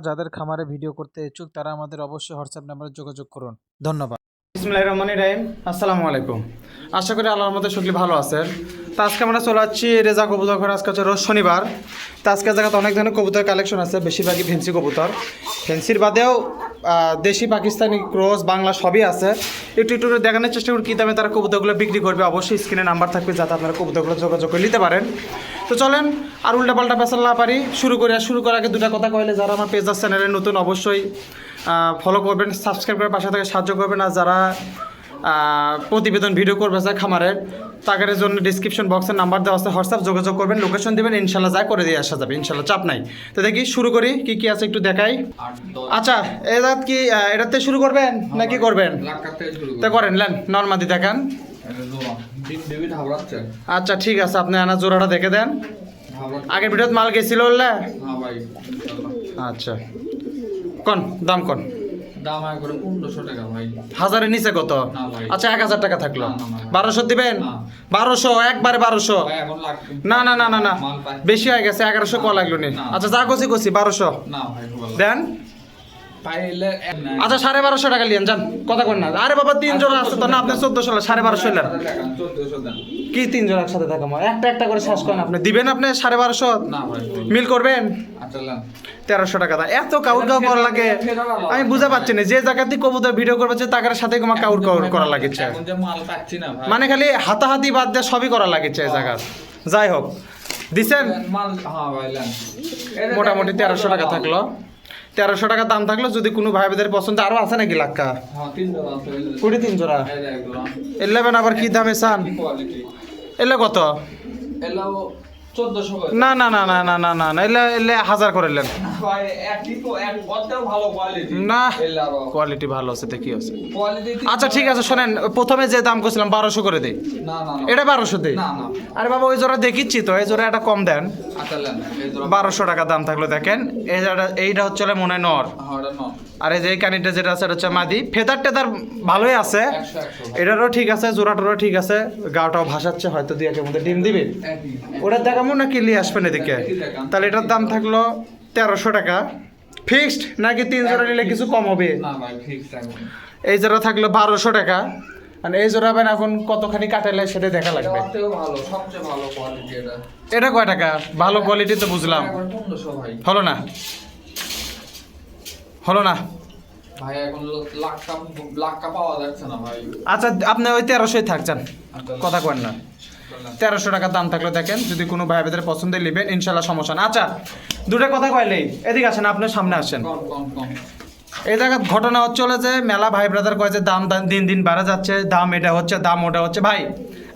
যাদের খামারে ভিডিও করতে ইচ্ছুক তারা আমাদের অবশ্যই হোয়াটসঅ্যাপ নাম্বারে যোগাযোগ করুন। ধন্যবাদ। বিসমিল্লাহির রহমানির রহিম। আসসালামু আলাইকুম। আশা করি আল্লাহর মধ্যে সকলে ভালো আছেন। তো আজকে আমরা চলে যাচ্ছি রেজা কবুতর ঘরে। আজকে হচ্ছে রোজ শনিবার। তো আজকে জায়গাতে অনেক ধরনের কবুতর কালেকশন আছে, বেশিরভাগই ফেন্সি কবুতর। ফেন্সির বাদেও দেশি, পাকিস্তানি, ক্রস, বাংলা সবই আছে। একটু একটু দেখানোর চেষ্টা করি কী দামে তারা কবুতরগুলো বিক্রি করবে। অবশ্যই স্ক্রিনে নাম্বার থাকবে যাতে আপনারা কবুতরগুলো যোগাযোগ করে নিতে পারেন। তো চলেন আর উল্টাপাল্টা পেছাল না পারি, শুরু করার আগে দুটা কথা কইলে, যারা আমার পেজ চ্যানেলে নতুন অবশ্যই ফলো করবেন, সাবস্ক্রাইব করে পাশে থেকে সাহায্য করবেন। আর যারা প্রতিবেদন ভিডিও করবে চায় খামারের, তাদের জন্য ডিসক্রিপশন বক্সের নাম্বার দেওয়া আছে, হোয়াটসঅ্যাপ যোগাযোগ করবেন, লোকেশন দেবেন, ইনশাল্লাহ যা করে দিয়ে আসা যাবে, ইনশাল্লাহ চাপ নাই। তো দেখি শুরু করি কি কি আছে একটু দেখাই। আচ্ছা এজাত কি এটাতে শুরু করবেন না কি করবেন? তা করেন লেন, নর্মাদি দেখান। আচ্ছা ঠিক আছে, আপনি আনা জোড়াটা দেখে দেন। আগের ভিডিওতে মাল গেছিল বললে? আচ্ছা কোন দাম কোন? দাম একবারে 1500 টাকা ভাই। হাজারের নিচে কত? আচ্ছা 1000 টাকা থাকলো। 1200 দিবেন? 1200 একবারে 1200? এখন না না না না না, বেশি হয়ে গেছে, 1100 ক লাগলো নি। আচ্ছা যা কছি 1200 না ভাই দেন। পাইলে আচ্ছা 1250 টাকা লিয়েন যান, কথা কন না। আরে বাবা 3 জোড়া আছে তো না, আপনি 1400 1250 হইলেন 1400 দেন। কি 3 জোড়া একসাথে দেখাবো? একটা একটা করে শেষ করেন। আপনি দিবেন আপনি 1250? না ভাই মিল করবেন? আচ্ছা লান 1300 টাকা দা। এত কাউর করা লাগে আমি বুঝতে পারছি না। যে জায়গাতে কবুতর ভিডিও করবে তাদের সাথে আমার কাউর করা লাগেছে, এখন যে মাল পাচ্ছি না ভাই, মানে খালি হাতাহাতি বাদ দিয়ে সবই করা লাগেছে এই জায়গা। যাই হোক দিছেন মাল। হ্যাঁ ভাই লান মোটামুটি 1300 টাকা থাকলো। 1300 টাকা দাম থাকলো। যদি কোনো ভাই বোনের পছন্দ আরো আছে নাকি লাক্কা? হ্যাঁ 3 জোড়া আছে। কুড়ি 3 জোড়া এই এক জোড়া এলেবেন। আবার কি দামে চান? কোয়ালিটি এলে কত? এলাও 1400 করে। না না না না না না না না, এলে 1000 করে নেন ভাই একই তো এক বড়টাও ভালো কোয়ালিটি না। এলাও কোয়ালিটি ভালো আছে তো কি আছে? কোয়ালিটি। আচ্ছা ঠিক আছে শোনেন, প্রথমে যে দাম করছিলাম 1200 করে দেই। না না না এটা 1200 দেই। না না আরে বাবা ওই জোড়া দেখিচ্ছি তো, এই জোড়া একটা কম দেন। আচ্ছা লান এই জোড়া 1200 টাকা দাম থাকলো। দেখেন এইটা হচ্ছে মনে হয় নর, হ্যাঁ এটা না আর এই যে কানিটা যেটা আছে এটা হচ্ছে মাদি। ফেদার টেদার ভালোই আছে, 100 এটারও ঠিক আছে, জোড়াটারও ঠিক আছে, গাটাও ভাসাচ্ছে, হয়তো দুই একের মধ্যে ডিম দিবে। একই ওটা দেখাবো নাকি নিয়ে আসবেন এদিকে? তাহলে এটার দাম থাকলো 1300 টাকা ফিক্সড, নাকি 3 জোড়া নিলে কিছু কম হবে? না ভাই ফিক্স রাখুন। এই জোড়া থাকলো 1200 টাকা। আর এই জোড়া বেন এখন কতখানি কাটালে সেটা দেখা লাগবে। এটাও ভালো, সবচেয়ে ভালো কোয়ালিটি এটা। এটা কয় টাকা? ভালো কোয়ালিটি তো বুঝলাম, এখন 1500 ভাই। হলো না হলো না। ভাই এখন লাখটা পাওয়া যাচ্ছে না ভাই। আচ্ছা আপনি ওই 1300 থাকছেন, কথা কন না। 1300 টাকা দাম থাকলো। দেখেন যদি কোনো ভাই বোনের পছন্দ নেবেন ইনশাল্লাহ সমস্যা না। আচ্ছা দুটো কথা কইলেই এদিকে আসেন, আপনার সামনে আসেন। কম কম কম এই জায়গায় ঘটনা হচ্ছে যে মেলা ভাই ব্রাদার কয় যে দাম দিন দিন বাড়া যাচ্ছে, দাম এটা হচ্ছে, দাম ওটা হচ্ছে। ভাই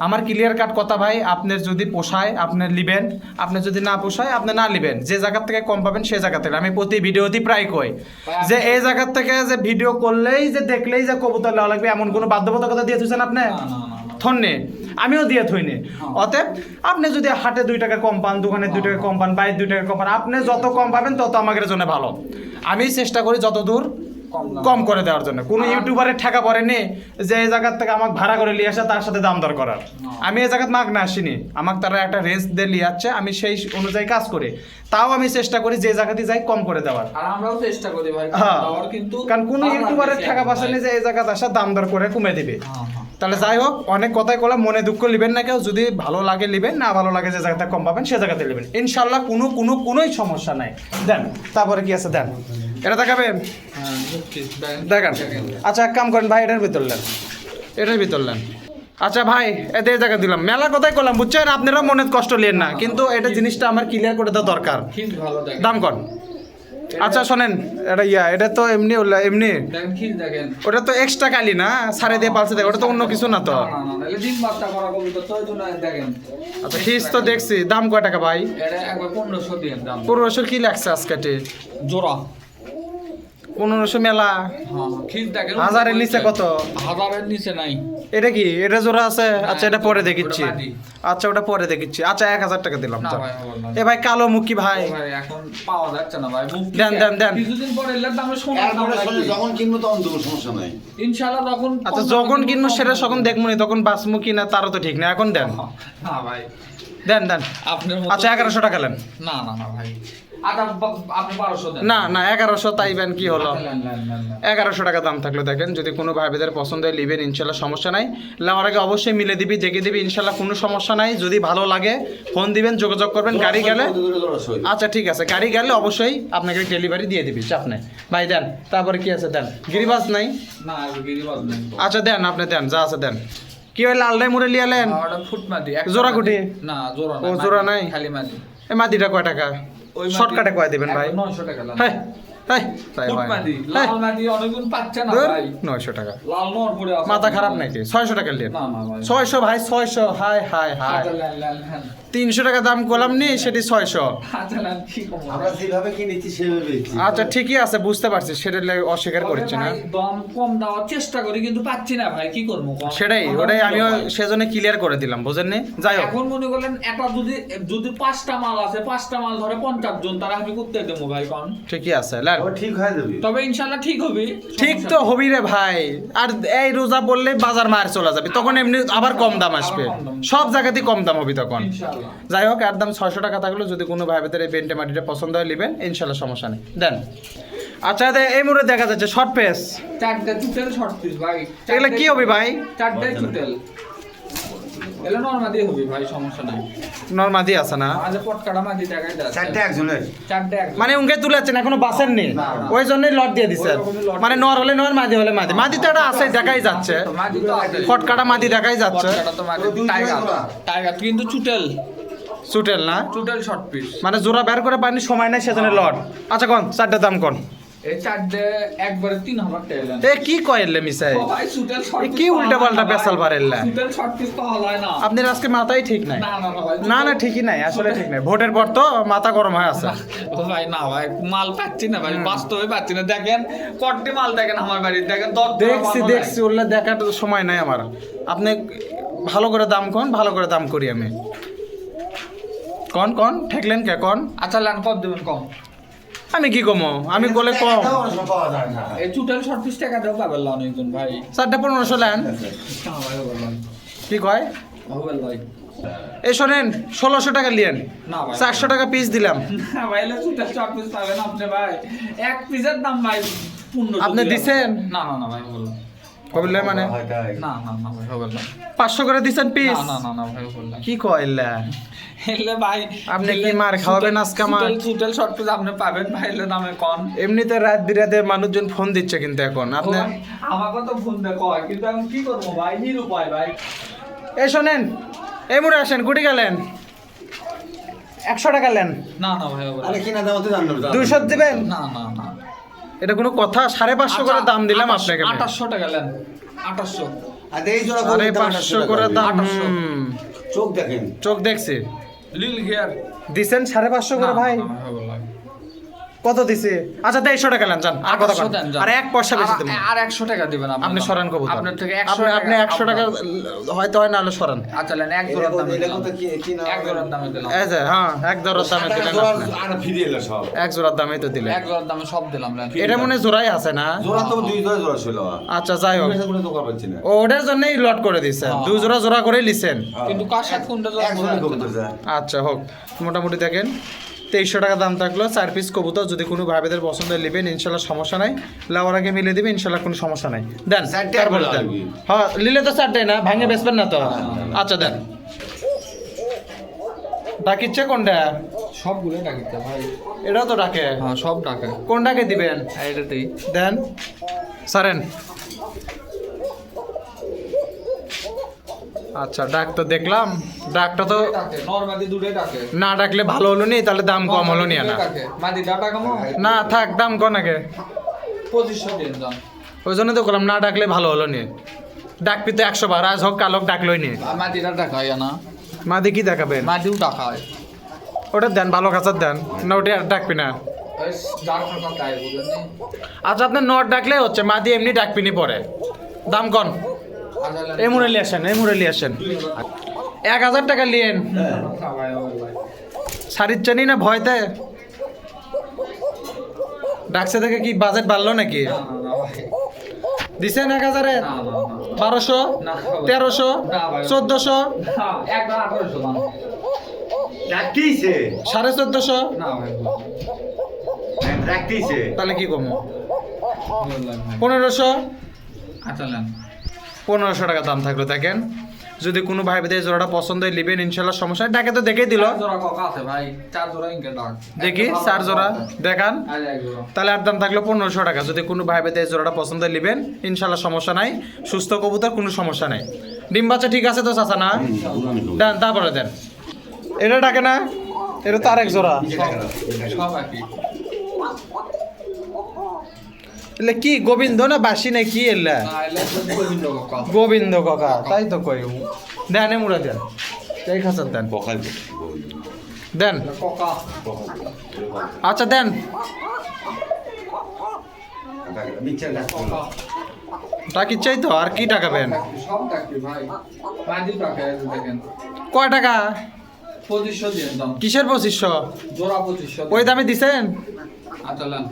আমার ক্লিয়ার কাট কথা ভাই, আপনার যদি পোষায় আপনি নেবেন, আপনি যদি না পোষায় আপনি না নেবেন। যে জায়গার থেকে কম পাবেন সেই জায়গা থেকে। আমি প্রতি ভিডিওতেই প্রায় কই যে এই জায়গার থেকে যে ভিডিও করলেই যে দেখলেই যে কবুতর নেওয়া লাগবে এমন কোনো বাধ্যবাধকতা দিয়ে থুইছেন আপনি? না না না থন্নে আমিও দিয়ে থইনি। অতএব আপনি যদি হাটে 2 টাকা কম পান, দোকানে 2 টাকা কম পান, বাইরে 2 টাকা কম পান, আপনি যত কম পাবেন তত আমাদের জন্য ভালো। আমি চেষ্টা করি যত দূর কম করে দেওয়ার জন্য। কোনো ইউটিউবারের ঠেকা পড়েনি যে এই জায়গার থেকে আমাকে ভাড়া করে নিয়ে আসে তার সাথে দাম দর করার। আমি এই জায়গায় মাগ না আসিনি, আমাকে তারা একটা রেঞ্জ দিয়ে নিয়ে যাচ্ছে, আমি সেই অনুযায়ী কাজ করি। তাও আমি চেষ্টা করি যে জায়গাতে যাই কম করে দেওয়ার। আর আমরাও চেষ্টা করি ভাই হ্যাঁ, দেওয়ার, কিন্তু কারণ কোনো ইউটিউবারের ঠেকা পাশানি যে এই জায়গাতে আসা দাম দর করে কমে দিবে। তাহলে যাই হোক, অনেক কথাই বললাম, মনে দুঃখ নেবেন না কেউ। যদি ভালো লাগে নেবেন, না ভালো লাগে যে জায়গাতে কম পাবেন সে জায়গাতে নেবেন, ইনশাল্লাহ কোনোই সমস্যা নাই। দেন তারপরে কি আছে দেন, এটা দেখাবেন দেখেন। আচ্ছা এক কাম করেন ভাই, এটার ভিতর নেন, এটার ভিতর নেন। আচ্ছা ভাই এদের জায়গা দিলাম, মেলা কথাই করলাম বুঝছেন, আপনারা মনে কষ্ট নেন না, কিন্তু এটা জিনিসটা আমার ক্লিয়ার করে দেওয়া দরকার। দাম কর। আচ্ছা শোনেন, এটা তো এমনি এমনি, ওটা তো এক্সট্রা কালি না, সাড়ে দিয়ে পালছে দেখ, ওটা তো অন্য কিছু না তো। আচ্ছা ফিস তো দেখছি। দাম কয় টাকা ভাই? 1500 কি লাগছে আজকে জোড়া? 1500 মেলা। হাজারের নিচে কত? হাজারের নিচে নাই। এটা কি এটা জোড়া আছে? আচ্ছা এটা পরে দেখিচ্ছি। আচ্ছা ওটা পরে দেখিচ্ছি। আচ্ছা 1000 টাকা দিলাম। এ ভাই কালো মুখী ভাই এখন পাওয়া যাচ্ছে না ভাই। দেন দেন দেন। কিছুদিন পরে এলে দামে যখন কিনবো তখন দেবো, সমস্যা নাই ইনশাআল্লাহ। তখন আচ্ছা যখন কিনবো সেটা তখন দেখবো না, তখন বাসমু কিনা তারও তো ঠিক না। এখন দেন না ভাই, দেন দেন। আপনার আচ্ছা 1100 টাকা নেন। না না না ভাই, আচ্ছা আপনি 1200 দেন। না না 1100 তাইবেন কি হলো আচ্ছা, নেন, নেন, নেন, নেন। 1100 টাকা দাম থাকলো দেখেন যদি কোনো ভাইদের পছন্দ হয় নেবেন ইনশাল্লাহ সমস্যা নাই নেওয়ার আগে অবশ্যই মিলে দিবি দেখে দিবি ইনশাল্লাহ কোনো সমস্যা নাই যদি ভালো লাগে ফোন দিবেন যোগাযোগ করবেন গাড়ি গেলে আচ্ছা ঠিক আছে গাড়ি গেলে অবশ্যই আপনাকে ডেলিভারি দিয়ে দিবি চাপ নেই ভাই দেন তারপরে কি আছে দেন গিরিবাজ নাই না আর গিরিবাজ নেই। আচ্ছা দেন আপনি দেন যা আছে দেন কি হয় লালটাই মুড়ে লিয়ালেন ওটা ফুটমাদি জোড়া কুটি? না জোড়া ও, না জোড়া নাই? খালি মাদি। এই মাদিটা কয় টাকা ওই মাদি- শর্টকাটে কয় দিবেন ভাই 900 টাকা লাল। হ্যাঁ হ্যাঁ তাই হয় ফুটমাদি না। লাল মাদি অনেকগুণ পাচ্ছে না ধুর, ভাই। 900 টাকা লাল নর পড়ে আছে। মাথা খারাপ নাকি 600 টাকা নেন না না ভাই। 600 ভাই 600 হাই হাই হাই আচ্ছা, নেন, নেন, নেন। 300 টাকা দাম করলাম নি সেটি 600 আচ্ছা, নেন, কি করবো? আমরা যেভাবে কিনেছি সেভাবে বেচছি। আচ্ছা ঠিকই আছে বুঝতে পারছি সেটা অস্বীকার করছি না ভাই, দাম কম দেওয়ার চেষ্টা করি কিন্তু পাচ্ছি না ভাই, কি করবো কম? সেটাই আমার ওটাই কি আমিও হয়? সেজন্য ক্লিয়ার করে দিলাম বুঝেননি যাই হোক এখন মনে করলেন এটা যদি যদি 5টা মাল আছে 5টা মাল ধরে 50 জন তারা আমি করতে দেবো ভাই কোন? ঠিকই আছে লেন আবার ঠিক হয়ে যাবে। তবে ইনশাল্লাহ ঠিক হবে। ঠিক তো হবি রে ভাই আর এই রোজা বললে বাজার মার চলে যাবে তখন এমনি আবার কম দাম আসবে আবার কম দাম। সব জায়গাতেই কম দাম হবে তখন ইনশাল্লাহ। যাই হোক আর দাম 600 টাকা থাকলো যদি কোনো ভাই ভেতরে এই পেন্টে মাটিটা পছন্দ হয় নেবেন ইনশাল্লাহ সমস্যা নেই দেন আচ্ছা এই মুহূর্তে দেখা যাচ্ছে শর্ট পেস চারটে চুটেল শর্ট পিস ভাই। এগুলো কি হবে ভাই চারটে চুটেল। এগুলো নরমাদি হবে ভাই, সমস্যা নাই। নর্মাদি আছে না আজ পটকাটা মাদি টাকায় যাচ্ছে। চারটে একজনের। চারটে এক। মানে উনকে তুলেছেন এখনো বাসেন নি না, না। ওই জন্যই লট দিয়ে দিচ্ছেন ওইরকমই lot মানে নর হলে নর মাদি হলে মাদি মাদি তো এটা আছে দেখাই যাচ্ছে মাদি তো আছে। ফটকাটা মাদি দেখাই যাচ্ছে পটকাটা তো মাদি টাইগার। টাইগার কিন্তু চুটেল। সুটেল না চুটেল শর্ট পিস। মানে জোড়া বের করে পানি সময় নাই সেজন্য লট আচ্ছা কোন চারটে দাম কোন এই চারটে একবারে 3000 টাকা এলেন। এ কি কইলে মিসাই ও ভাই চুটেল শর্ট এ পিস কি পাওয়া উল্টাপাল্টা যায় না ভাই। পেশাল বাড়াইলা? চুটেল শর্ট পিস পাওয়া যায় না। আপনার আজকে মাথাই ঠিক নাই না না না ভাই। না না ঠিকই নাই আসলে ঠিক নাই ভোটের পর তো মাথা গরম হয়ে আছে ও ভাই না ভাই মাল পাচ্ছি না ভাই, বাস্তবে পাচ্ছি না। দেখেন কট্টি মাল দেখেন আমার বাড়ির, দেখেন দেখছি ওগুলো দেখার তো সময় নাই আমার আপনি ভালো করে দাম কোন ভালো করে দাম করি আমি কোন ঠেকলেন কে কোন আচ্ছা লান কত দেবেন কম? আমি কি কমো আমি বলে কম একটাও অনেক সময় পাওয়া যায় না। এই চুটেল শর্ট পিস টাকা দেও পাবেন না অনেকজন ভাই। 1500 নেন না ভাই হবে না। কি কয় হবে ভাই। এই শোনেন 1600 টাকা লিয়েন না ভাই। 400 টাকা পিস দিলাম না ভাই এলে চুটেল শর্ট পিস পাবেন আপনি ভাই। এক পিসের দাম ভাই 1500 আপনি দিছেন? না না না ভাই হবে না। কবিলে মানে হয় তাই। না না না ভাই হবে না। 500 করে দিছেন পিস না না না ভাই হবে না। কি কইলা এলে ভাই আপনি কি মার খাওয়াবেন আজকে আমার? চুটেল শর্ট পিস আপনি পাবেন ভাই, এলে দামে কম। এমনিতে রাত বিরাতে মানুষজন ফোন দিচ্ছে কিন্তু এখন আপনি আমাকে তো ফোন দে কয় কিন্তু এখন কি করবো ভাই, নিরুপায় ভাই। এই শোনেন এই মুড়ে আসেন গুটি গেলেন 100 টাকা নেন না না ভাই হবে না। আরে কিনা দাম তো জানলাম না। 200 দিবেন না না না। এটা কোনো কথা 550 করে দাম দিলাম আপনাকে 2800 টাকা নেন। 2800। আর এই জোড়া গরুর দাম 550 করে দাম 2800 হুম, চোখ দেখেন। চোখ দেখছি লিল গিয়ার। দিছেন 550 করে ভাই কত দিছে আচ্ছা 150 টাকা নেন যান আর কথা 800 কন। দেন, যান। আর 1 পয়সা বেশি দেবেন আর 100 টাকা দিবেন আপনি সরান কবুতর আপনার থেকে আপনি 100 টাকা হয়তো হয় না হলে সরান আচ্ছা লেন এক জোড়ার দামে এটা দিলাম। কত কি না? এক জোড়ার দামে দিলাম। এই যে হ্যাঁ এক জোড়ার দামে দিলেন জোড়া আপনি। আর ফিরে এলো সব। এক জোড়ার দামে তো দিলেন এক জোড়ার দামে সব দিলাম লেন। এটা মনে হয় জোড়াই আছে না জোড়া তো দুই জোড়া ছিল। আচ্ছা যাই হোক পয়সা করে তো করবেন না। ও ওটার জন্যই লট করে দিছেন হ্যাঁ। 2 জোড়া জোড়া করেই লিছেন কিন্তু কার সাথে কোনটা জোড়া এক জোড়া কবুতর যায়। আচ্ছা হোক মোটামুটি দেখেন 2300 টাকা দাম থাকলো 4 পিস কবুতর যদি কোনো ভাইদের পছন্দ হয় নেবেন ইনশাল্লাহ সমস্যা নাই লাওয়ার আগে মিলে দিবে ইনশাল্লাহ কোনো সমস্যা নাই দেন চারটে তারপরে করে দেন লাগবে। হ্যাঁ নিলে তো 4টাই না ভাঙে বেচবেন না তো আচ্ছা দেন ডাকিচ্ছে কোনটা সবগুলো ডাকিতে ভাই। এটাও তো ডাকে হ্যাঁ সব ডাকে। কোনটাকে দিবেন এটাতেই। দেন সারেন আচ্ছা ডাক তো দেখলাম ডাকটা তো ডাকে নরমালি দুটোই ডাকে। না ডাকলে ভালো হলো নি তাহলে দাম কম হলো নি না ডাকে মাদি ডাটা কম। না থাক দাম কম আগে 2500 দিন দাম। ওই জন্য তো করলাম না ডাকলে ভালো হলো নি ডাকবি তো 100 বার আজ হোক কাল হোক ডাকলোই নি আর মাদিটা ডাকা হয় না। মা দেখি দেখাবেন মাদিও ডাকা হয়। ওটা দেন ভালো কাঁচার দেন না ওটা আর ডাকবি না ওই যার খাতা তাই বুঝলেন। আচ্ছা আপনার নট ডাকলে হচ্ছে মা দিয়ে এমনি ডাকবিনি পরে দাম কন এই মুড়ে আসেন এই মুড়ে আসেন 1000 টাকা লিয়েন শাড়ির চানি না ভয়তে ডাকছে দেখে কি বাজেট বাড়লো নাকি দিছেন 1000-এ 1200 1300 1400 রাখতেইছে 1450 না ভাই রাখতেইছে তাহলে কি কমো বললাম ভাই 1500 আচ্ছা নেন 1500 টাকা দাম থাকলো দেখেন যদি কোনো ভাই ভাই জোড়াটা পছন্দ হয় নেবেন ইনশাল্লাহ সমস্যা নেই। ডাকে তো দেখেই দিল চার জোড়া কক আছে ভাই 4 জোড়া ইনকে ডাক দেখি 4 জোড়া দেখান আর এক জোড়া তাহলে আর দাম থাকলো 1500 টাকা যদি কোনো ভাই ভাই জোড়াটা পছন্দ হয় নেবেন ইনশাল্লাহ সমস্যা নাই সুস্থ কবুতর কোনো সমস্যা নাই ডিম বাচ্চা ঠিক আছে তো চাচা না দেন তারপরে দেন এটা ডাকে না এটা তো আরেক জোড়া সব একই এলে কি গোবিন্দ না বাসি না কি এলা না এলে গোবিন্দ কক গোবিন্দ কাকা তাই তো কই দেন মুড়া দেন এই খাসার দেন বখাল দেন কোকা আচ্ছা দেন মিচার গাছ কোকা টাকি চাই তো আর কি টাকা পেন সব ডাকি ভাই মাদি টাকা দেখেন কয় টাকা 2500 দিয়ে দাম কিসের 2500 জোড়া 2500 ওই দামে দিছেন আচ্ছা নেন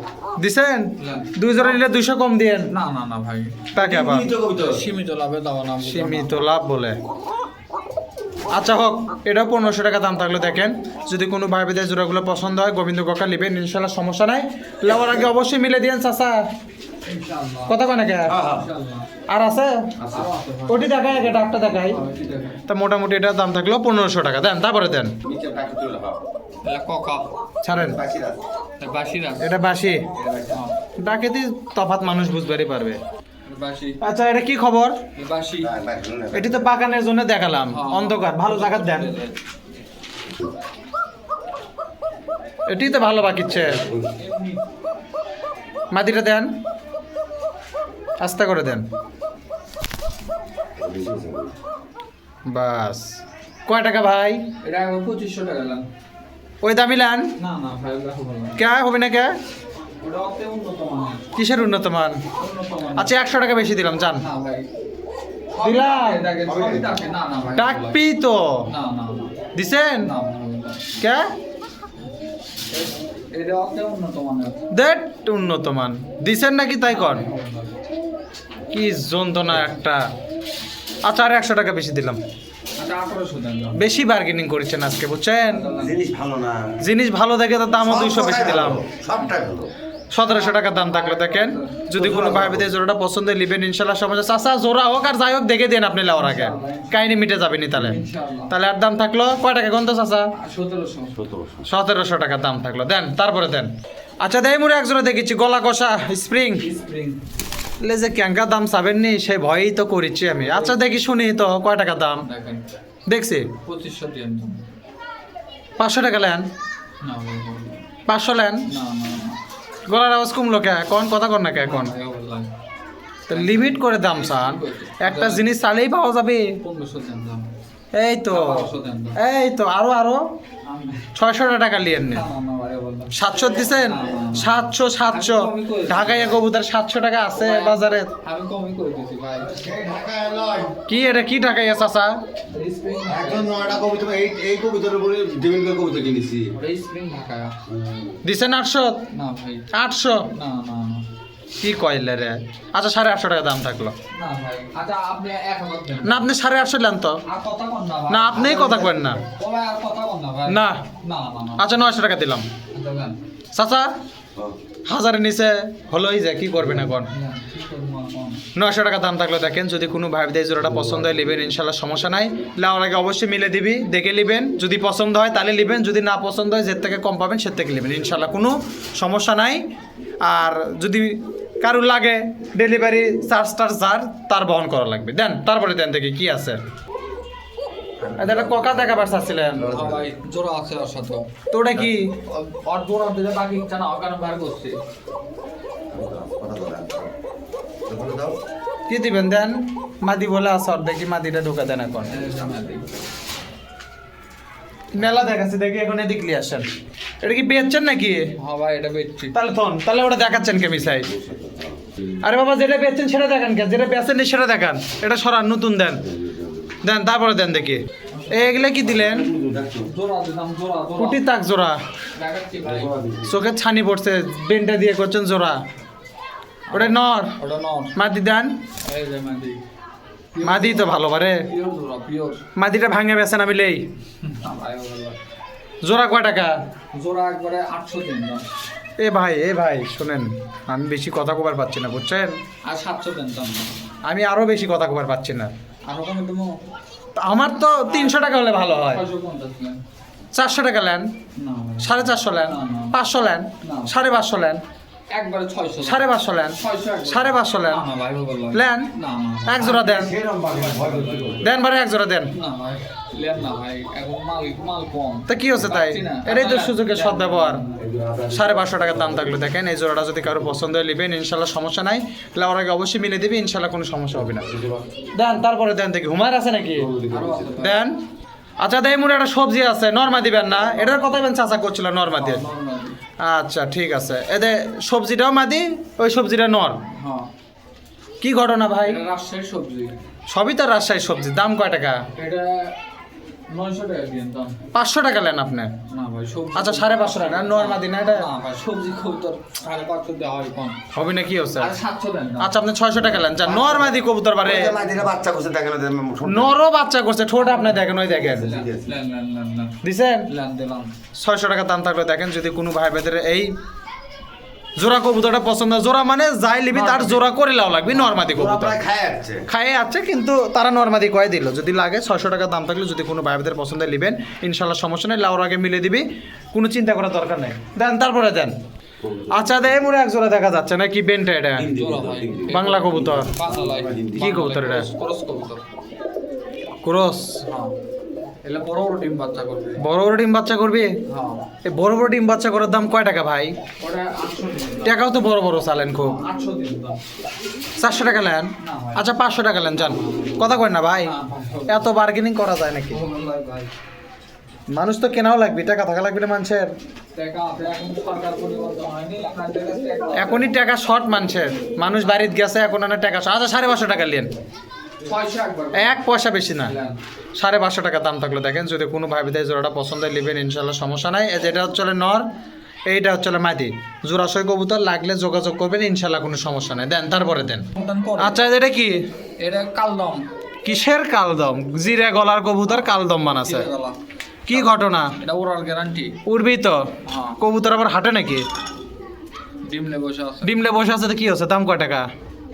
দিছেন নেন। 2 জোড়া নিলে 200 কম দিয়েন না না না ভাই টাকা আবার সীমিত লাভে দাও না সীমিত লাভ বলে আচ্ছা হোক এটাও 1500 টাকা দাম থাকলো দেখেন যদি কোনো ভাই ভাই জোড়াগুলো পছন্দ হয় গোবিন্দ কাকা নেবেন ইনশাল্লাহ সমস্যা নাই লেওয়ার আগে অবশ্যই মিলে দিয়েন চাচা ইনশাআল্লাহ কথা কয় নাকি ইনশাআল্লাহ আর আছে আরো আছে ভাই ওটি দেখায় আগে ডাকটা দেখাই ঠিক আছে তা মোটামুটি এটার দাম থাকলো 1500 টাকা দেন তারপরে দেন মিচার টাকা তুলে দাও এলা কোকা ছাড়েন বাকিরা বাসিরা এটা বাসি ডাকেতি তফাৎ মানুষ বুঝবারই পারবে বাসি আচ্ছা এটা কি খবর বাসি এটি তো বাগানের জন্য দেখালাম অন্ধকার ভালো জায়গা দেন এটি তো ভালো বাকিচ্ছে মাটিটা দেন আস্তে করে দেন বাস কয় টাকা ভাই এটা 2500 টাকা লান ওই দামি লান না না ভাই ওটা হবে না কে হবে না কে ওটা অতে উন্নত মানের কিসের উন্নত মান উন্নত মানের আচ্ছা 100 টাকা বেশি দিলাম জান না ভাই দিলাম। দেখেন সবই ডাকে না না ভাই ডাকপি তো না না দিছেন না হবে না কে এটা অতে উন্নত মানের দেট উন্নত মান দিছেন নাকি তাই কর কি যন্ত্রণা একটা আচ্ছা আর 100 টাকা বেশি দিলাম আচ্ছা 1800 দেন দাও বেশি বার্গেনিং করেছেন আজকে বুঝছেন জিনিস ভালো না জিনিস ভালো দেখে তো দামও 200 বেশি দিলাম সবটাই ভালো 1700 টাকা দাম থাকলো দেখেন যদি কোনো ভাই ভাই জোড়াটা পছন্দ হয় নেবেন ইনশাল্লাহ সমস্যা চাচা জোড়া হোক আর যাই হোক দেখে দেন আপনি লেওয়ার আগে কাহিনি মিটে যাবেনি তাহলে ইনশাআল্লাহ তাহলে আর দাম থাকলো কয় টাকা কোন তো চাচা 1700 1700 টাকা দাম থাকলো দেন তারপরে দেন আচ্ছা দেই মুরে একজোড়া দেখেছি গলা কষা স্প্রিং স্প্রিং লে যে ক্যাঙ্কা দাম চাবেননি সেই ভয়ই তো করেছি আমি আচ্ছা দেখি শুনি তো কয় টাকা দাম দেখেন দেখছি 2500 দিয়ে দাম 500 টাকা নেন না ভাই 500 নেন না না গলার আওয়াজ কমলো কে কোন কথা কর না কে কোন তো লিমিট করে দাম চান একটা জিনিস চালেই পাওয়া যাবে 1500 দেন দাম এই তো 1200 দেন দাম এই তো আরো 600 টাকা লিয়েন নে না না ভাই বললাম 700 দিছেন 700 ঢাকায় কবুতর 700 টাকা আছে বাজারে আমি কমই করে দিছি ভাই কি এটা কি ঢাকায় চাচা স্প্রিং একজন 9টা কবিতা এই কবিতার উপরে ডিপেন্ড করে কবিতা কিনেছি স্প্রিং ঢাকা দিছেন 800 না ভাই 800 না না না কি কইলে রে আচ্ছা 850 টাকা দাম থাকলো না ভাই আচ্ছা আপনি 1000 দেন না আপনি 850 লেন তো আর কথা কোন না ভাই না আপনিই কথা কইন না বলে আর কথা কোন না ভাই না না না না আচ্ছা 900 টাকা দিলাম দেন চাচা হাজারের নিচে হলোই যে কি করবেন এখন 900 টাকা দাম থাকলে দেখেন যদি কোনো ভাই ভাই জোড়াটা পছন্দ হয় নেবেন ইনশাল্লাহ সমস্যা নাই লাউর আগে অবশ্যই মিলে দিবি দেখে নেবেন যদি পছন্দ হয় তাহলে নেবেন যদি না পছন্দ হয় যে থেকে কম পাবেন সে থেকে নেবেন ইনশাল্লাহ কোনো সমস্যা নাই আর যদি কারুর লাগে ডেলিভারি চার্জটার যার তার বহন করা লাগবে দেন তারপরে দেন দেখি কি আছে এটা ককা দেখাবার চাচ্ছিলেন ভাই জোড়া আছে ওর সাথে তো ওটা কি আর জোড়া দিলে বাকি ইচ্ছা না ওখানে বার করছে কি দিবেন দেন মাদি বলে আসর দেখি মাদিটা ঢোকা দেন এখন মেলা দেখাচ্ছি দেখি এখন এদিকে নিয়ে আসেন এটা কি বেচছেন নাকি হ্যাঁ ভাই এটা বেচছি তাহলে ওটা দেখাচ্ছেন কে মিসাই আরে বাবা যেটা বেচছেন সেটা দেখান কে যেটা বেচেন সেটা দেখান এটা সরান নতুন দেন দেন তারপরে দেন দেখি এগুলা কি দিলেন জোড়া দিলাম জোড়া কুটি তাক জোড়া দেখাচ্ছি ভাই চোখে ছানি পড়ছে বেনটা দিয়ে করছেন জোড়া ওটা নর ওটা নন মাদি দেন এই যে মাদি মাদি তো ভালো পারে পিওর জোড়া পিওর মাদিটা ভাঙে বেছেন আমি লেই না ভাই বললাম জোড়া কয় টাকা? জোড়া একবারে 800 দিন দাম। এ ভাই শোনেন, আমি বেশি কথা কবার পাচ্ছি না বুঝছেন, আর 700 দিন দাম। আমি আরো বেশি কথা কবার পাচ্ছি না। আরো কমে দেবো? আমার তো 300 টাকা হলে ভালো হয়। 650 নেন। 400 টাকা নেন, না ভাই। 450 নেন, না, না। 500 নেন, না। 550 নেন, একবারে 600। 550 নেন, 550 নেন, না ভাই হবে ভাই। নেন না না। এক জোড়া দেন, সেরকম বাকি ভয় করতে করতে। দেন বারে এক জোড়া দেন। না ভাই লেন না ভাই, এখন মাল কম। তা কি হচ্ছে তাই? পাচ্ছি না। এটাই তো সুযোগের দেন, সদ্ব্যবহার। দেন। 550 টাকার দাম থাকলো দেখেন, এই জোড়াটা যদি কারো পছন্দ হয় নেবেন, ইনশাল্লাহ সমস্যা নাই। লাউর আগে অবশ্যই মিলে দিবি, ইনশাল্লাহ কোনো সমস্যা হবে না। দেন তারপরে দেন দেখি, হুমার আছে নাকি? আরো আছে ভাই। দেন। আচ্ছা দেই মোর একটা সবজি আছে, নরমা দিবেন না? এটার কথাই বেন চাচা করছিল নরমা দিয়ে। নরমালি। আচ্ছা ঠিক আছে, এদে সবজিটাও মাদি, ওই সবজিটা নর। হ্যাঁ। কি ঘটনা ভাই? এটা রাজশাহীর সবজি। সবই তো রাজশাহীর সবজি, দাম কয় টাকা? এটা 900 টাকা দিয়ে দাম। 500 টাকা নেন আপনি। না ভাই সবজি। আচ্ছা 550 টাকা নরমা দিন এটা না ভাই সবজি খুব তোর 550 দেওয়া হয় কম। হবে না, কি হচ্ছে? আর 700 দেন না। আচ্ছা আপনি 600 টাকা নেন, যা নরমা দি কবুতর বারে। ওই যে মাইদিরা বাচ্চা করছে দেখেন ওদের নরও বাচ্চা করছে, ঠোঁট আপনি দেখেন, ওই দেখেন লেন। দিছেন। লেন দিলাম। 600 টাকা দাম থাকলে দেখেন, যদি কোনো ভাই বেদের এই জোড়া কবুতরটা পছন্দ, জোড়া মানে যাই লিবি তার জোড়া করে লাও লাগবে, নরমাদি ওরা কবুতর প্রায় খায় যাচ্ছে। খাইয়ে আছে, কিন্তু তারা নরমাদি কয়ে দিল। যদি লাগে 600 টাকা দাম থাকলে যদি কোনো ভাই বেদের পছন্দ নেবেন, ইনশাল্লাহ সমস্যা নেই, লাউর আগে মিলে দিবি, কোনো চিন্তা করার দরকার নেই। দেন তারপরে দেন। আচ্ছা দে মোরে এক জোড়া দেখা যাচ্ছে না, কি বেনটা এটা? জোড়া ভাই। বাংলা কবুতর। বাংলা কি কবুতর এটা? ক্রস কবুতর। ক্রস। হ্যাঁ। এলা বড় বড় ডিম বাচ্চা করবে। বড় বড় ডিম বাচ্চা করবি? হ্যাঁ। এই বড় বড় ডিম বাচ্চা করার দাম কয় টাকা ভাই? ওটা 800 দিন দাম। টাকাও তো বড় বড় চালেন খুব। 800 দিন দাম। 400 টাকা নেন? না ভাই। আচ্ছা 500 টাকা নেন, যান। কথা কয় না ভাই, না ভাই। এত বার্গেনিং করা যায় নাকি? ভাই। মানুষ তো কেনাও লাগবে, টাকা থাকা লাগবে না মানুষের। টাকা আছে এখন সরকার পরিবর্তন হয়নি, আপনাদের কাছে টাকা আছে। এখনই টাকা শর্ট মানুষের, মানুষ বাড়িতে গেছে এখন আর টাকা short। আচ্ছা 550 টাকা নেন, 600 একবার। 1 পয়সা বেশি না। লেন। 550 টাকা দাম থাকলো দেখেন, যদি কোনো ভাই বিদায় জোড়াটা পছন্দ হয় নেবেন, ইনশাল্লাহ সমস্যা নাই। এই যেটা হচ্ছে নর, এইটা হচ্ছে মাদি, জোড়াশয় কবুতর, লাগলে যোগাযোগ করবেন, ইনশাল্লাহ কোনো সমস্যা নাই। দেন তারপরে দেন। আচ্ছা এটা কি? এটা কালদম। কিসের কালদম? জিরে গলার কবুতর কালদম বানাছে, গলা। কি ঘটনা? এটা ওরাল গ্যারান্টি। উড়বি তো? হ্যাঁ। কবুতর আবার হাঁটে নাকি? ডিমলে বসে আছে। ডিমলে বসে আছে তো কি হচ্ছে, দাম কয় টাকা?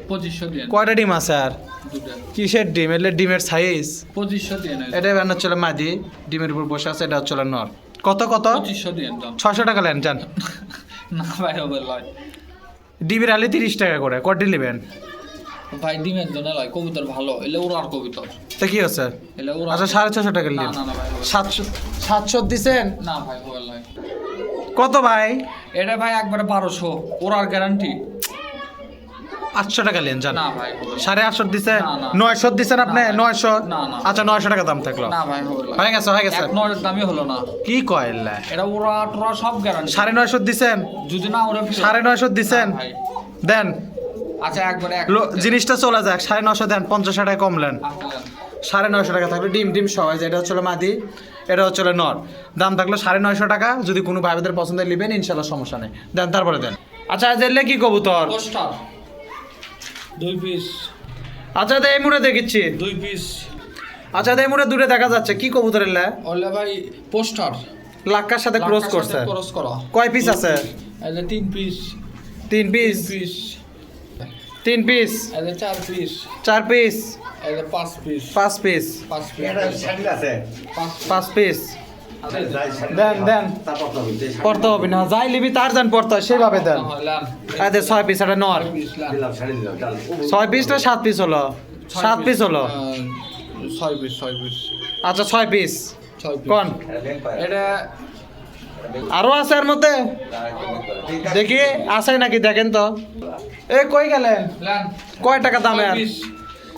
2500 দিন। কয়টা ডিম আছে আর? দুটো। কিসের ডিম? এলে ডিমের সাইজ 2500 দিন। এটা বানানো হচ্ছে মাদি, ডিমের উপর বসে আছে, এটা হচ্ছে নর। কত কত? 2500 দিন দাম। 600 টাকা নেন, যান। না ভাই হবে লয়। ডিমের আলি 30 টাকা করে, কটি নেবেন? ভাই ডিমের জন্য লয়, কবুতর ভালো, এলে ওরার কবুতর। তা কি হচ্ছে? এলে ওরা। আচ্ছা 650 টাকা না নেন। না না ভাই হবে। 700 দিছেন? না ভাই হবে লয়। কত ভাই? এটা ভাই একবারে 1200, ওরার গ্যারান্টি। 800 টাকা নেন, যান। না ভাই হবে লয়। 850 দিছেন? না, না। 900 দিছেন আপনি? না ভাই। 900? না, না। আচ্ছা 900 টাকা দাম থাকলো। না ভাই হবে লয়। হয়ে গেছে, হয়ে গেছে। এক নয়ের দামই হলো না। কি কয়লা? এটা ওরা টোরা সব গ্যারান্টি। 950 দিছেন? যদি না ওরা ফিরে- 950 দিছেন? না ভাই। দেন। আচ্ছা একবারে এক জিনিসটা চলে যাক, 950 দেন, 50 টাকা কমলেন। আসলেন। 950 টাকা থাকলো, ডিম ডিম সবাই, যেটা হচ্ছে মাদি, এটা হচ্ছে নর, দাম থাকলো 950 টাকা। যদি কোনো ভাইদের পছন্দের নেবেন, ইনশাল্লাহ সমস্যা নেই। দেন তারপরে দেন। আচ্ছা দেখলে কি কবুতর? Poster 2 piece. আচ্ছা এই মুড়ে দেখিচ্ছি। 2 পিস। আচ্ছা এই মুড়ে দূরে দেখা যাচ্ছে, কি কবুতর এলে? ওলে ভাই পোস্টার লাক্কার সাথে ক্রস করছে। ক্রস করা। কয় পিস আছে? এলে 3 পিস। 3 পিস? পিস। 3 পিস? এলে 4 পিস। 4 পিস? এলে 5 পিস। 5 পিস? 5 পিস। এটা স্যান্ডেল আছে। 5 পিস? যাই স্যান্ডেল দেন দেন। তারপর তো হবে। পড়তে হবে না, যাই লিবি তার যান পড়তে হয়, সেভাবে দেন। হলাম। আরে 6 পিস, এটা নর। পিস লাম। দিলাম স্যান্ডেল দিলাম চাল। 6 পিস না 7 পিস হলো? 7 পিস হলো। 6 পিস 6 পিস। আচ্ছা 6 পিস 6 পিস। কোন? এটা ব্যাংক পায়। এটা আরো আছে এর মধ্যে? দেখি আছে নাকি দেখেন তো। এ কই গেলেন? লাম। কয় টাকা দাম এর? 6 পিস।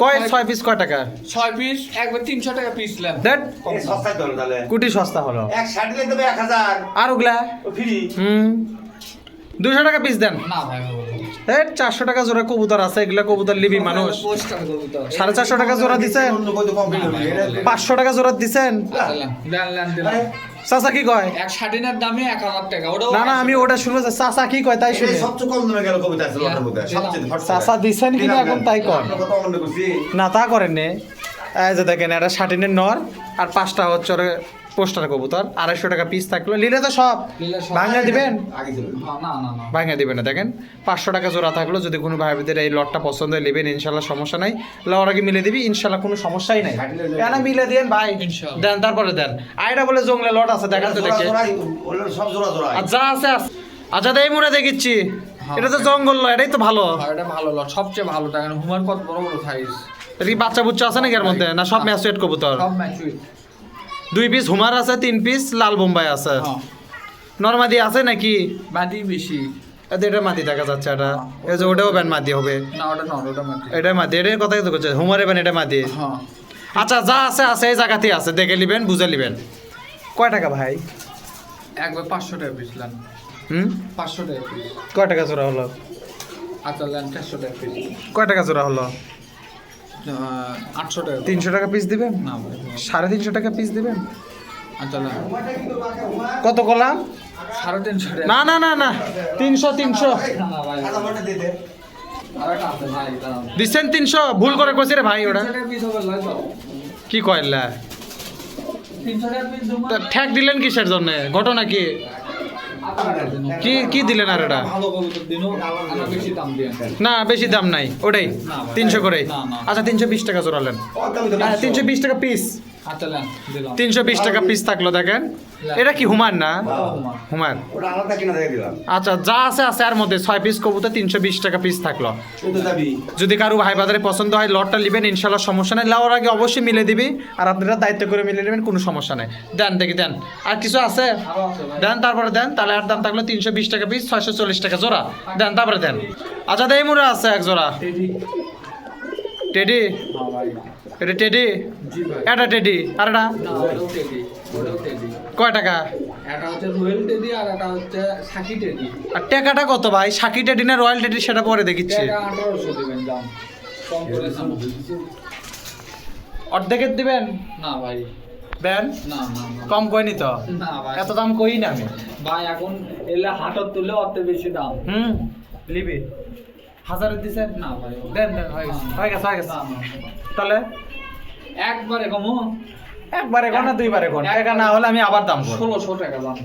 কয় 6 পিস কয় টাকা? 6 পিস একবার 300 টাকা পিস লাম। দেখ এই সস্তায় ধরো তাহলে। কুটি সস্তা হলো। এক স্যান্ডেলে দেবে 1000 আর ওগুলা? ফ্রি। 200 টাকা পিস দেন। না ভাই হবে না। এ 400 টাকা জোড়া কবুতর আছে, এগুলা কবুতর লিবি মানুষ। পোস্টার কবুতর। 450 টাকা জোড়া দিছেন? অন্য কত কম বিল হবে এটা 500 টাকা জোড়া দিছেন? লাম দিলাম। চাচা কি কয়? এক শাটিনের দামে 1000 টাকা। ওটা না না আমি ওটা শুনবো, চাচা কি কয় তাই শুনি। এই সবচেয়ে কম দামে গেল কবিতা আছে লটের মধ্যে সবচেয়ে হট চাচা দিছেন কিনা এখন তাই কর। আমরা কত অমন করছি না তা করেন নে। এই যে দেখেন এটা 60 নর আর 5টা হচ্ছে ওরে পোস্টার কবুতর 250 টাকা পিস থাকলো, নিলে তো সব নিলে সব। ভাঙা দিবেন, আগে ছিল হ্যাঁ, না না না ভাঙা দিবেন না। দেখেন 500 টাকা জোড়া থাকলো, যদি কোনো ভাইদের এই লটটা পছন্দ হয় নেবেন, ইনশাল্লাহ সমস্যা নাই। লওয়ার আগে মিলে দিবি, ইনশাল্লাহ কোনো সমস্যাই নাই। কেন মিলে দেন ভাই, ইনশাল্লাহ। দেন তারপরে দেন। আইডা বলে জঙ্গলে লট আছে, দেখান তো দেখে। সব জোড়া জোড়া আর যা আছে আচ্ছা দেই মুড়ে দেখিচ্ছি, এটা তো জঙ্গল লয়, এটাই তো ভালো। হ্যাঁ, এটা ভালো লট, সবচেয়ে ভালো। দেখেন হুমার কত বড় বড় সাইজ, এটা কি বাচ্চা বুচ্চা আছে নাকি এর মধ্যে, না সব ম্যাচুয়েট কবুতর? সব ম্যাচুইট। 2 পিস হুমার আছে, 3 পিস লাল বোম্বাই আছে। হ্যাঁ, নরমাদি আছে নাকি? মাদি বেশি। এটা মাদি দেখা যাচ্ছে, এটা এই যে ওটাও ব্যান মাদি হবে, না ওটা নট, ওটা মাদি। এটা মাদি, এটার কথাই তো করছে, হুমারে ব্যান এটা মাদি। হ্যাঁ, আচ্ছা যা আছে আছে এই জায়গাতেই আছে, দেখে নিবেন, বুঝে নিবেন। কয় টাকা ভাই? একবার 500 টাকা পিস লান, 500 টাকা পিস। কয় টাকা জোড়া হলো? আচ্ছা লান 400 টাকা পিস। কয় টাকা জোড়া হলো? 800 টাকা। 300 টাকা পিস দিবেন? না ভাই, 350 টাকা পিস দিবেন? আচ্ছা লান কত করলাম? 350 টাকা। না না না না 300 300 না না ভাই, আরেকটা আছে ভাই, দাঁড়াও। দিচ্ছেন 300, ভুল করে কইছি রে ভাই ওটা। 300 টাকা পিস হবে লয় তো। কি কইলা? 300 টাকা পিস জমা। ঠ্যাক দিলেন কিসের জন্য, ঘটনা কি? কি কি দিলেন আর এটা? ভালো কবুতর দিনো, আমরা বেশি দাম দিই। না বেশি দাম নাই ওটাই, না ভাই। 300 করে। না, না। আচ্ছা 320 টাকা জোড়ালেন, 320 টাকা পিস, আচ্ছা লান দিলাম। 320 টাকা পিস থাকলো। দেখেন এটা কি হুমার না? হুমার। হুমার। ওটা আলাদা কিনা দেখে দিলাম আচ্ছা যা আছে আছে এর মধ্যে 6 পিস কবুতর 320 টাকা পিস থাকলো। এই তো যাবি যদি কারো ভাই বাজারে পছন্দ হয় লটটা নেবেন, ইনশাল্লাহ সমস্যা নেই। লাওয়ার আগে অবশ্যই মিলে দিবি, আর আপনারা দায়িত্ব করে মিলে নেবেন, কোনো সমস্যা নেই। দেন দেখি দেন, আর কিছু আছে আরো আছে ভাই। দেন, তারপরে দেন। তাহলে আর দাম থাকলো 320 টাকা পিস, 640 টাকা জোড়া। দেন তারপরে দেন। আচ্ছা দেই মুড়া আছে এক জোড়া টেডি। টেডি, হ্যাঁ ভাই। এটা টেডি, জি ভাই। এটা টেডি, আর এটা না ওটাও টেডি, ওটাও টেডি। কয় টাকা? এটা হচ্ছে রয়্যাল টেডি আর এটা হচ্ছে সাকি টেডি। আর টাকাটা কত ভাই? সাকি টেডি না রয়্যাল টেডি সেটা পরে দেখিচ্ছি। এটা 1800 দিবেন দাম, কম করে দাম। অর্ধেকের দিবেন? না ভাই, দেন, না না না। কম কইনি তো, না ভাই, এত দাম কই না আমি। ভাই এখন এলে হাটত তুলে অত বেশি দাম। লিবি 1000 দিছেন? না ভাই, দেন দেন, হয়ে গেছে হয়ে গেছে হয়ে গেছে। না, না, না। তাহলে একবারে কমো, একবারে কোন না দুইবারে কোন, টাকা না হলে আমি আবার দাম করব। 1600 টাকা দাম।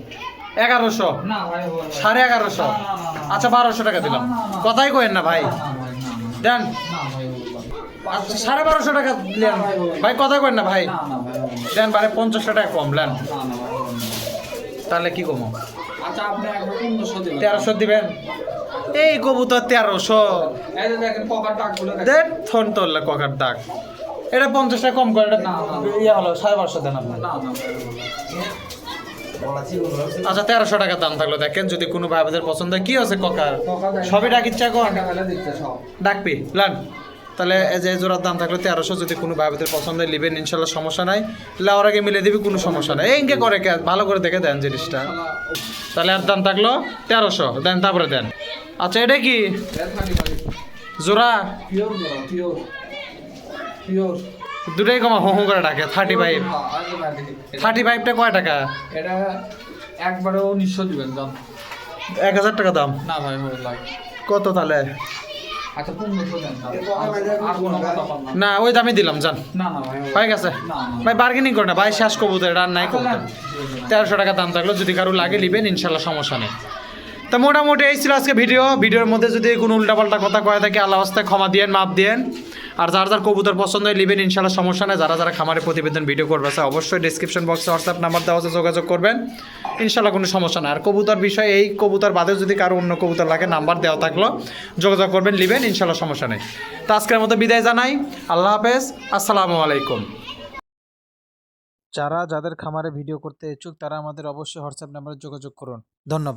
1100, না ভাই, হবে না। 1150, না, না, না, না। আচ্ছা 1200 টাকা দিলাম। না, না, না। কথাই কইেন না ভাই, না ভাই, না, না। দেন। না ভাই, হবে না। আচ্ছা 1250 টাকা দিলেন ভাই, কথা কইেন না ভাই, না না ভাই, হবে না। দেন। বারে 50 টাকা কম লেন, না না ভাই, হবে না। তাহলে কি কমো? আচ্ছা আপনি একবার 1500 দিবেন। 1300 দিবেন? এই কবুতর 1300? এই যে দেখেন পকেট টাকগুলো দেখেন। দেন ফোন তোললে ককার দাগ। এটা 50 টাকা কম করে, এটা না, না, না। ইয়ে হলো 550 দেন আপনি। না না ভাই, হবে না। আচ্ছা 1300 টাকা দাম থাকলো। দেখেন যদি কোনো ভাইদের পছন্দ হয়, কি আছে ককার পকেট দেখেন। সবই ডাকিচ্ছে এখন টাকা ফেলে দিচ্ছে সব। ডাকবি লান। তাহলে এই যে জোড়ার দাম থাকলো 1300, যদি কোনো ভাইদের পছন্দ হয় নেবেন, ইনশাল্লাহ সমস্যা নাই। লাওয়ার আগে মিলে দিবি, কোনো সমস্যা নাই। এই ইনকে করে কে ভালো করে দেখে দেন জিনিসটা। তাহলে আর দাম থাকলো 1300, দেন তারপরে দেন। আচ্ছা এটা কি জোড়া? পিওর বড়, পিওর পিওর। দুটাই কমা হো হো করে ডাকে 35। 35টা কয় টাকা? এটা একবারে 1900 দিবেন দাম। 1000 টাকা দাম। না ভাই, হবে লাগে। কত তাহলে? আচ্ছা 1500 দেন দাম। আর কোনো কথা বল না। না ওই দামই দিলাম জান, না না ভাই, হবে হয়ে গেছে। না, না। ভাই বার্গেনিং করে না ভাই, শেষ কবুতর এটা আর নাই কবুতর। 1300 টাকা দাম থাকলো, যদি কারো লাগে নেবেন, ইনশাল্লাহ সমস্যা নেই। তো মোটামুটি এই ছিল আজকে ভিডিওর মধ্যে যদি কোনো উল্টাপাল্টা কথা কয়ে থাকে, আল্লাহ রাস্তায় ক্ষমা দিয়েন, মাপ দিয়েন। আর যার যার কবুতর পছন্দ হয় নেবেন, ইনশাল্লাহ সমস্যা নেই। যারা যারা খামারে প্রতিবেদন ভিডিও করবে স্যার, অবশ্যই ডিসক্রিপশন বক্সে হোয়াটসঅ্যাপ নাম্বার দেওয়া আছে, যোগাযোগ করবেন, ইনশাল্লাহ কোনো সমস্যা না। আর কবুতর বিষয়ে, এই কবুতর বাদে যদি কারো অন্য কবুতর লাগে, নাম্বার দেওয়া থাকলো, যোগাযোগ করবেন, নেবেন, ইনশাল্লাহ সমস্যা নেই। তো আজকের মতো বিদায় জানাই, আল্লাহ হাফেজ, আসসালামু আলাইকুম। যারা যাদের খামারে ভিডিও করতে ইচ্ছুক তারা আমাদের অবশ্যই হোয়াটসঅ্যাপ নাম্বারে যোগাযোগ করুন। ধন্যবাদ।